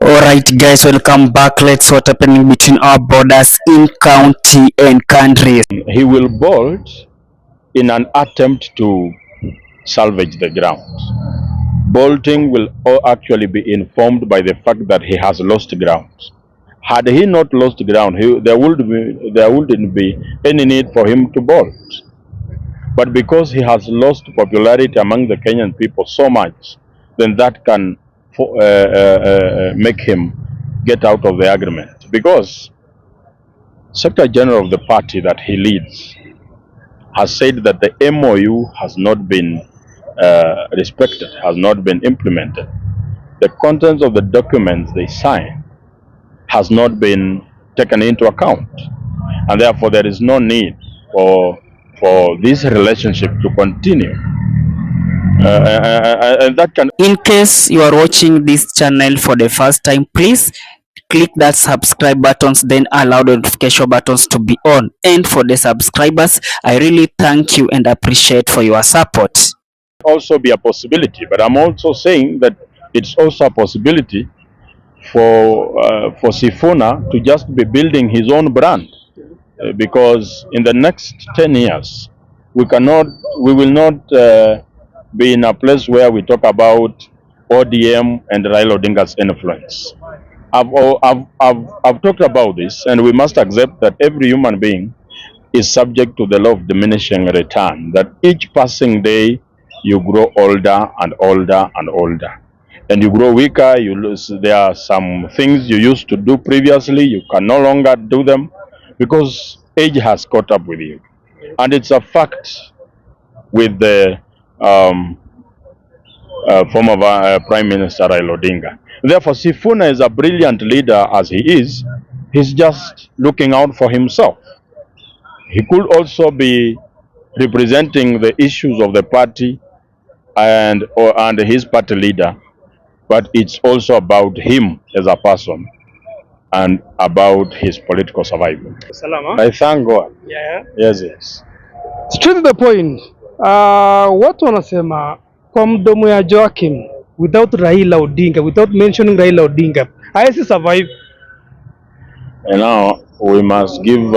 Alright guys, welcome back. Let's what's happening between our borders in county and countries. He will bolt in an attempt to salvage the ground. Bolting will actually be informed by the fact that he has lost ground. Had he not lost ground, there wouldn't be any need for him to bolt. But because he has lost popularity among the Kenyan people so much, then that can make him get out of the agreement. Because Secretary General of the party that he leads has said that the MOU has not been respected, has not been implemented. The contents of the documents they signed has not been taken into account, and therefore there is no need for this relationship to continue. And that can. In case you are watching this channel for the first time, please click that subscribe buttons, then allow the notification buttons to be on. And for the subscribers, I really thank you and appreciate for your support. Also be a possibility, but I'm also saying that it's also a possibility for Sifuna to just be building his own brand, because in the next 10 years we will not be in a place where we talk about ODM and Raila Odinga's influence. I've talked about this, and we must accept that every human being is subject to the law of diminishing return, that each passing day you grow older and older and older, and you grow weaker. You lose. There are some things you used to do previously, you can no longer do them because age has caught up with you. And it's a fact with the former Prime Minister Raila Odinga. Therefore, Sifuna is a brilliant leader as he is. He's just looking out for himself. He could also be representing the issues of the party and his party leader, but it's also about him as a person and about his political survival. Salama. I thank God. Yeah. Yes. Straight to the point. Watu wanasema kwa mdomo ya Joakim, without Raila Odinga, without mentioning Raila Odinga, haisi survive. And now we must give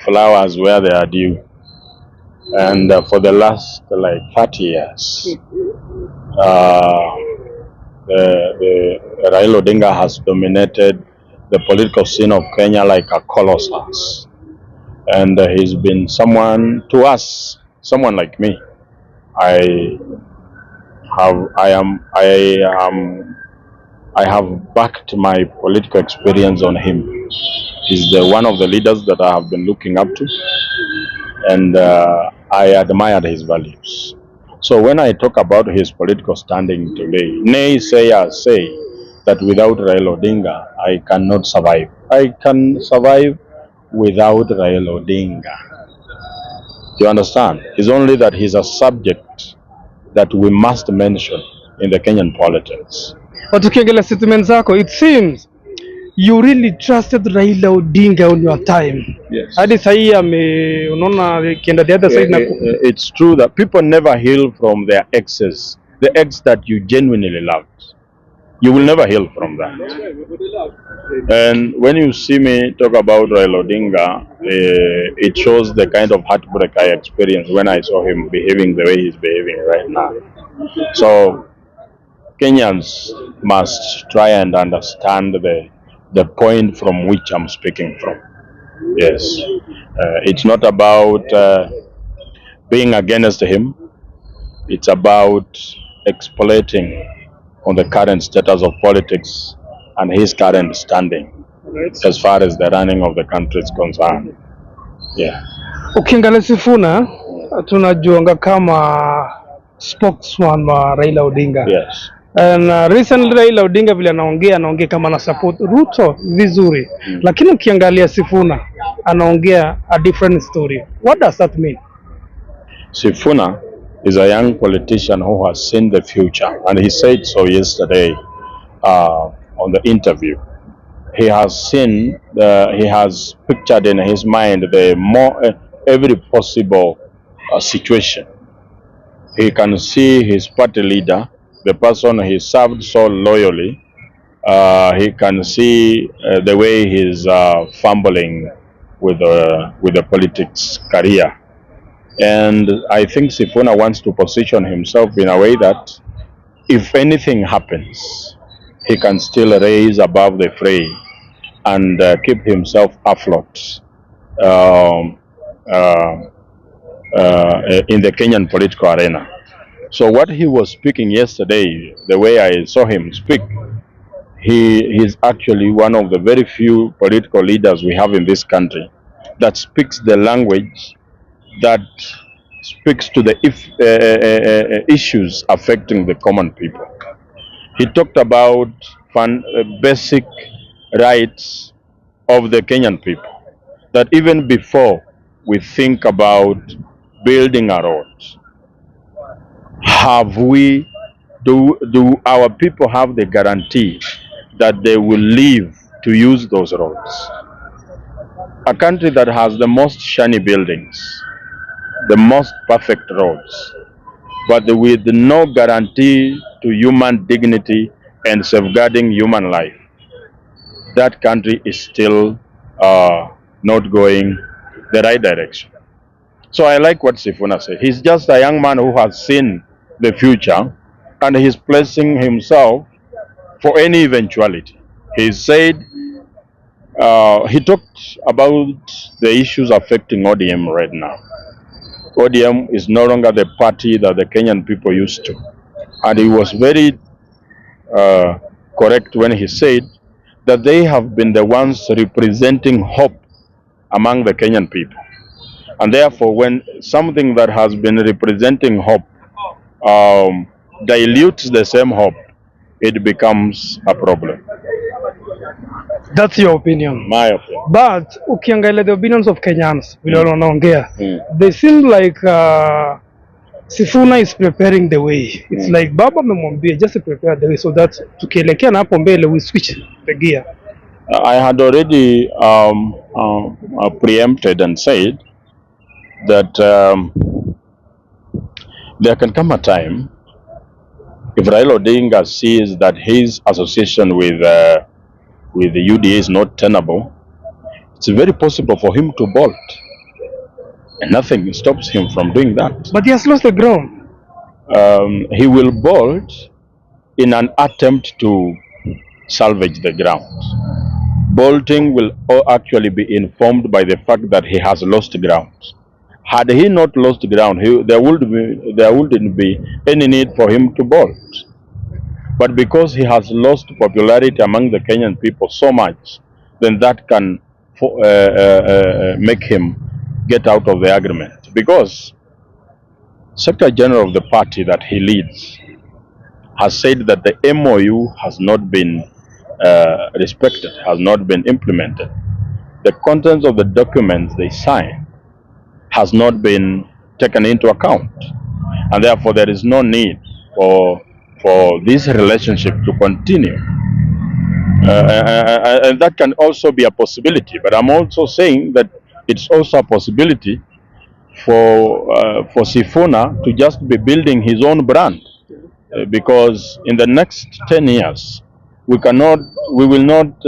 flowers where they are due. And for the last 30 years, the Raila Odinga has dominated the political scene of Kenya like a colossus. And he's been someone to us, someone like me. I have backed my political experience on him. He's one of the leaders that I have been looking up to, and I admired his values. So when I talk about his political standing today, naysayers say that without Raila Odinga, I cannot survive. I can survive without Raila Odinga. You understand? It's only that he's a subject that we must mention in the Kenyan politics. But ukiangalia statement zako, it seems you really trusted Raila Odinga on your time. Yes. Hadi sahi unaona kienda the other side. It's true that people never heal from their exes. The ex that you genuinely loved, you will never heal from that. And when you see me talk about Raila Odinga, it shows the kind of heartbreak I experienced when I saw him behaving the way he's behaving right now. So Kenyans must try and understand the point from which I'm speaking from. Yes, it's not about being against him. It's about exploiting on the current status of politics and his current standing as far as the running of the country is concerned. Yeah. Ukiangalia Sifuna, tunajuanga kama spokesman wa Raila Odinga. Yes. And recently Raila Odinga vile anaongea kama na support Ruto vizuri. Lakini ukiangalia Sifuna anaongea a different story. What does that mean? Sifuna is a young politician who has seen the future, and he said so yesterday on the interview. He has seen, he has pictured in his mind every possible situation. He can see his party leader, the person he served so loyally, He can see the way he's fumbling with the politics career. And I think Sifuna wants to position himself in a way that if anything happens, he can still raise above the fray and keep himself afloat um, uh, in the Kenyan political arena. So what he was speaking yesterday, the way I saw him speak, he is actually one of the very few political leaders we have in this country that speaks the language that speaks to the issues affecting the common people. He talked about basic rights of the Kenyan people, that even before we think about building a road, have we do our people have the guarantee that they will live to use those roads? A country that has the most shiny buildings, the most perfect roads, but with no guarantee to human dignity and safeguarding human life, that country is still not going the right direction. So I like what Sifuna said. He's just a young man who has seen the future and he's placing himself for any eventuality. He said, he talked about the issues affecting ODM right now. ODM is no longer the party that the Kenyan people used to. And he was very correct when he said that they have been the ones representing hope among the Kenyan people. And therefore, when something that has been representing hope dilutes the same hope, it becomes a problem. That's your opinion. My opinion. But ukiangalia the opinions of Kenyans vile wanaongea, they seem like Sifuna is preparing the way. It's like baba amemwambia just to prepare the way so that tukielekea na hapo mbele we switch the gear. I had already preempted and said that there can come a time if Raila Odinga sees that his association with the UDA is not tenable, it's very possible for him to bolt. And nothing stops him from doing that. But he has lost the ground. He will bolt in an attempt to salvage the ground. Bolting will actually be informed by the fact that he has lost ground. Had he not lost ground, there wouldn't be any need for him to bolt. But because he has lost popularity among the Kenyan people so much, then that can make him get out of the agreement. Because Secretary General of the party that he leads has said that the MOU has not been respected, has not been implemented. The contents of the documents they signed has not been taken into account. And therefore there is no need for this relationship to continue. And that can also be a possibility. But I'm also saying that it's also a possibility for Sifuna to just be building his own brand. Because in the next 10 years, we will not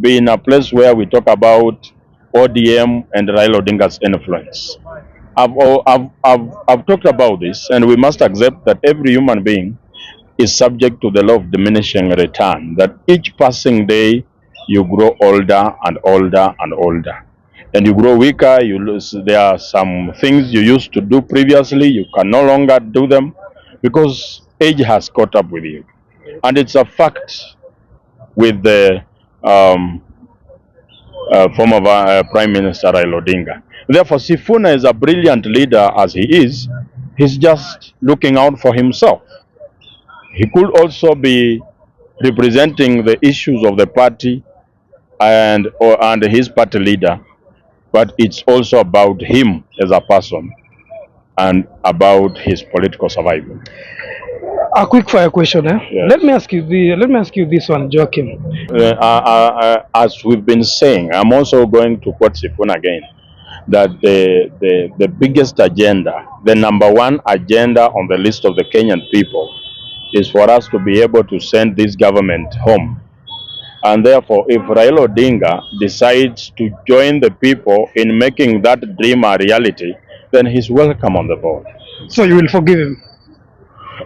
be in a place where we talk about ODM and Raila Odinga's influence. I've talked about this, and we must accept that every human being is subject to the law of diminishing return, that each passing day you grow older and older and older. And you grow weaker, you lose. There are some things you used to do previously, you can no longer do them because age has caught up with you. And it's a fact with the former Prime Minister Raila Odinga. Therefore, Sifuna is a brilliant leader as he is. He's just looking out for himself. He could also be representing the issues of the party and his party leader, but it's also about him as a person and about his political survival. A quick fire question, eh? Yes. Let me ask you this one, Joakim. As we've been saying, I'm also going to quote Sifuna again, that the biggest agenda, the number one agenda on the list of the Kenyan people is for us to be able to send this government home. And therefore, if Raila Odinga decides to join the people in making that dream a reality, then he's welcome on the board. So you will forgive him?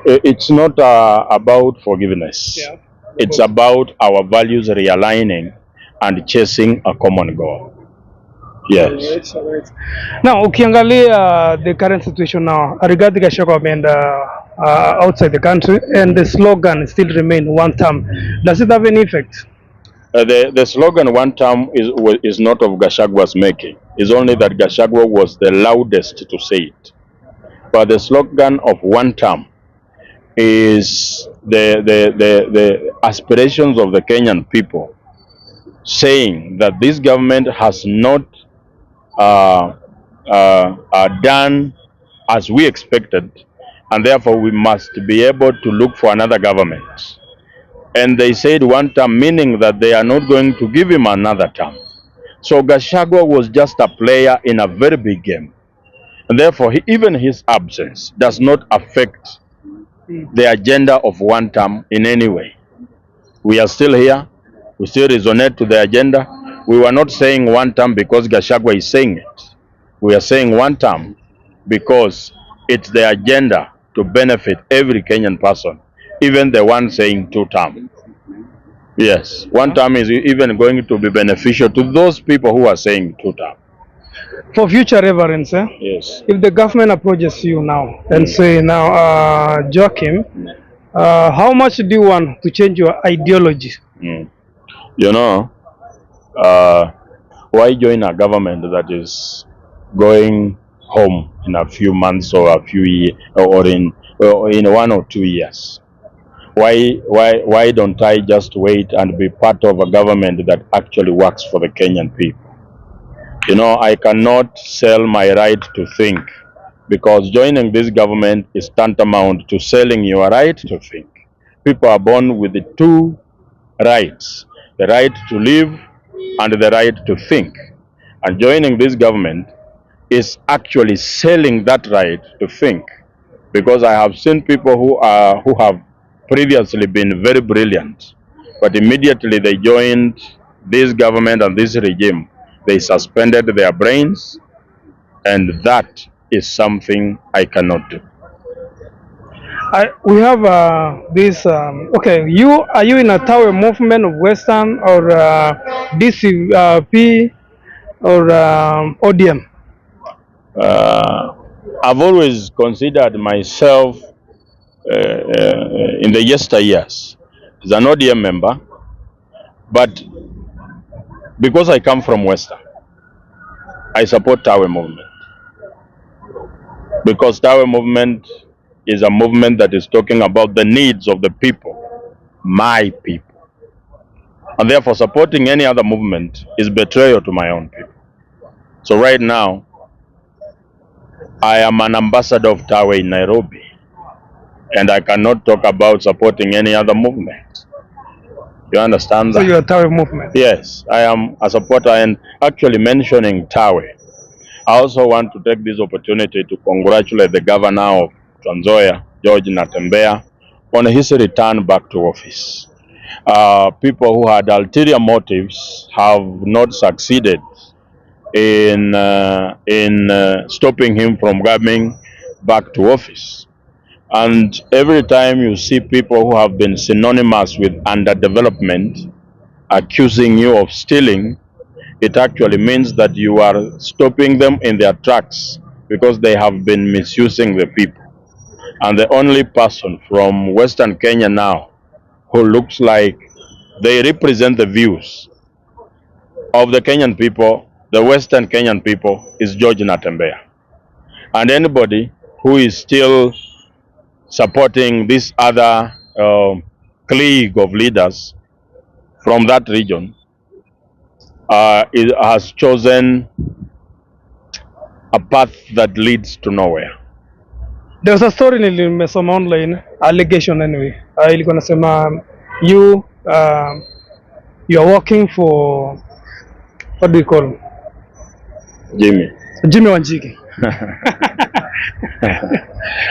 It's not about forgiveness. Yeah. It's about our values realigning and chasing a common goal. Yes. Alright. Now ukiangalia the current situation now, Rigathi Gachagua ameenda outside the country and the slogan still remain one term. Does it have any effect? The slogan one term is not of Gashagua's making. It's only that Gachagua was the loudest to say it. But the slogan of one term is the aspirations of the Kenyan people, saying that this government has not done as we expected, and therefore we must be able to look for another government. And they said one term, meaning that they are not going to give him another term. So Gachagua was just a player in a very big game. And therefore, even his absence does not affect the agenda of one term in any way. We are still here. We still resonate to the agenda. We were not saying one term because Gachagua is saying it. We are saying one term because it's the agenda to benefit every Kenyan person, even the one saying two term. Yes, one term is even going to be beneficial to those people who are saying two term. For future reference, Yes. if the government approaches you now and say now, Joakim, how much do you want to change your ideology? You know, why join a government that is going home in a few months or a few years or in 1 or 2 years? Why don't I just wait and be part of a government that actually works for the Kenyan people? You know, I cannot sell my right to think, because joining this government is tantamount to selling your right to think. People are born with the two rights, the right to live and the right to think. And joining this government is actually selling that right to think, because I have seen people who have previously been very brilliant, but immediately they joined this government and this regime, they suspended their brains, and that is something I cannot do. We have this. Okay, are you in a Tower movement of Western or DCP or ODM? I've always considered myself in the yesteryears as an ODM member, but because I come from Western, I support Tower movement, because Tower movement is a movement that is talking about the needs of the people, my people, and therefore supporting any other movement is betrayal to my own people. So right now, I am an ambassador of Tower in Nairobi, and I cannot talk about supporting any other movement. You understand that? So you're a Tower movement? Yes, I am a supporter, and actually mentioning Tower, I also want to take this opportunity to congratulate the governor of Trans Nzoia, George Natembeya, on his return back to office. People who had ulterior motives have not succeeded in stopping him from coming back to office. And every time you see people who have been synonymous with underdevelopment accusing you of stealing, it actually means that you are stopping them in their tracks, because they have been misusing the people. And the only person from Western Kenya now who looks like they represent the views of the Kenyan people, the Western Kenyan people, is George Natembeya. And anybody who is still supporting this other clique of leaders from that region has chosen a path that leads to nowhere. There's a story nilimesoma online, allegation anyway. Ilikuwa nasema you are working for, what do you call him? Jimmy Wanjigi.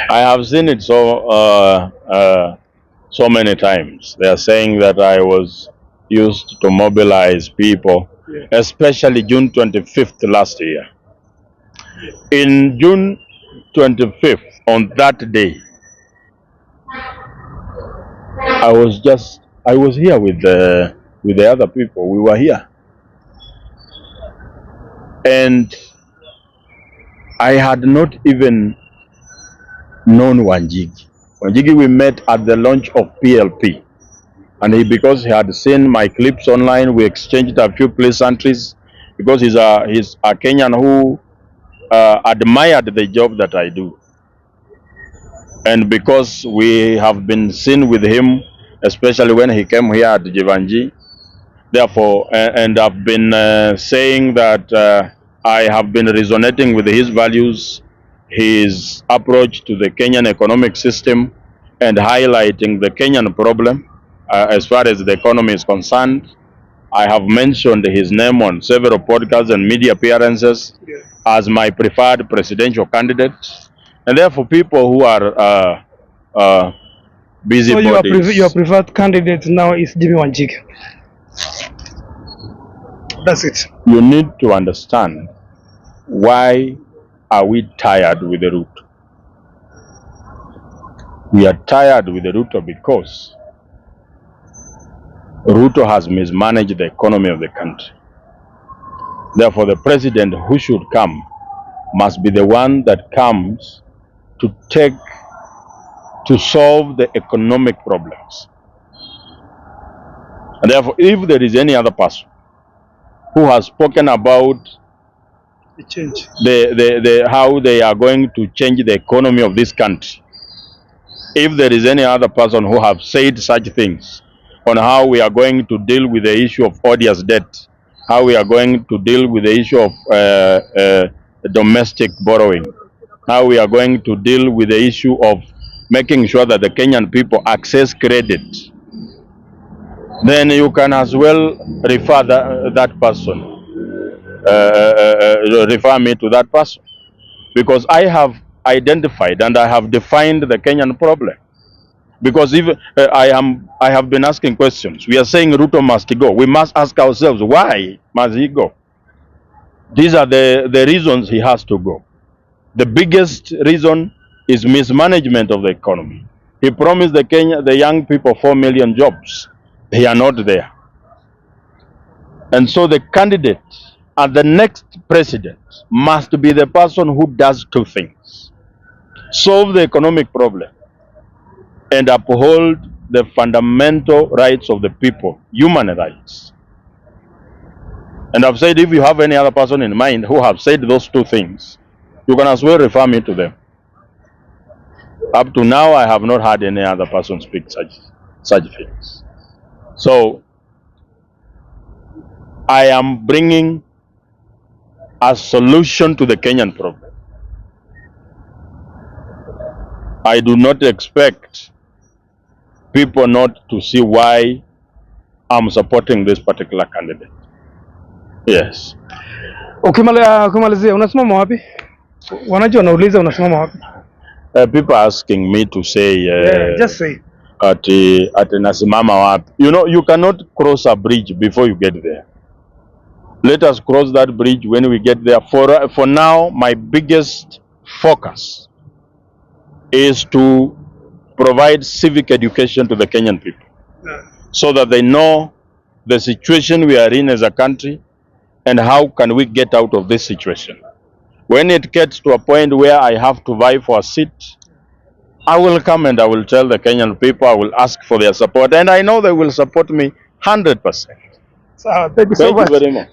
I have seen it so so many times. They are saying that I was used to mobilize people, especially June 25th last year. In June 25th, on that day, I was here with the other people. We were here, and I had not even known Wanjigi. Wanjigi, we met at the launch of PLP, and because he had seen my clips online, we exchanged a few pleasantries because he's a Kenyan who admired the job that I do, and because we have been seen with him, especially when he came here at Jivanji. Therefore, and I've been saying that I have been resonating with his values, his approach to the Kenyan economic system, and highlighting the Kenyan problem as far as the economy is concerned. I have mentioned his name on several podcasts and media appearances as my preferred presidential candidate. And therefore, people who are busy So bodies. your preferred candidate now is Jimmy Wanjigi. That's it. You need to understand why are we tired with the Ruto. We are tired with the Ruto because Ruto has mismanaged the economy of the country. Therefore, the president who should come must be the one that comes to solve the economic problems. And therefore, if there is any other person who has spoken about The change. how they are going to change the economy of this country, if there is any other person who have said such things on how we are going to deal with the issue of odious debt, how we are going to deal with the issue of domestic borrowing, how we are going to deal with the issue of making sure that the Kenyan people access credit, then you can as well refer that person, refer me to that person, because I have identified and I have defined the Kenyan problem. Because if I have been asking questions, we are saying Ruto must go. We must ask ourselves, why must he go? These are the reasons he has to go. The biggest reason is mismanagement of the economy. He promised the young people 4 million jobs. They are not there. And so the candidate and the next president must be the person who does two things: solve the economic problem and uphold the fundamental rights of the people, human rights. And I've said, if you have any other person in mind who have said those two things, you can as well refer me to them. Up to now, I have not had any other person speak such things. So I am bringing a solution to the Kenyan problem. I do not expect people not to see why I'm supporting this particular candidate. Yes. Ukimalizia unasimama wapi? Wananchi wanauliza unasimama wapi? People asking me to say Just say. ati nasimama wapi. You know, you cannot cross a bridge before you get there. Let us cross that bridge when we get there. For now, my biggest focus is to provide civic education to the Kenyan people, so that they know the situation we are in as a country and how can we get out of this situation. When it gets to a point where I have to vie for a seat, I will come and I will tell the Kenyan people, I will ask for their support, and I know they will support me 100%. Thank you so much. Thank you very much.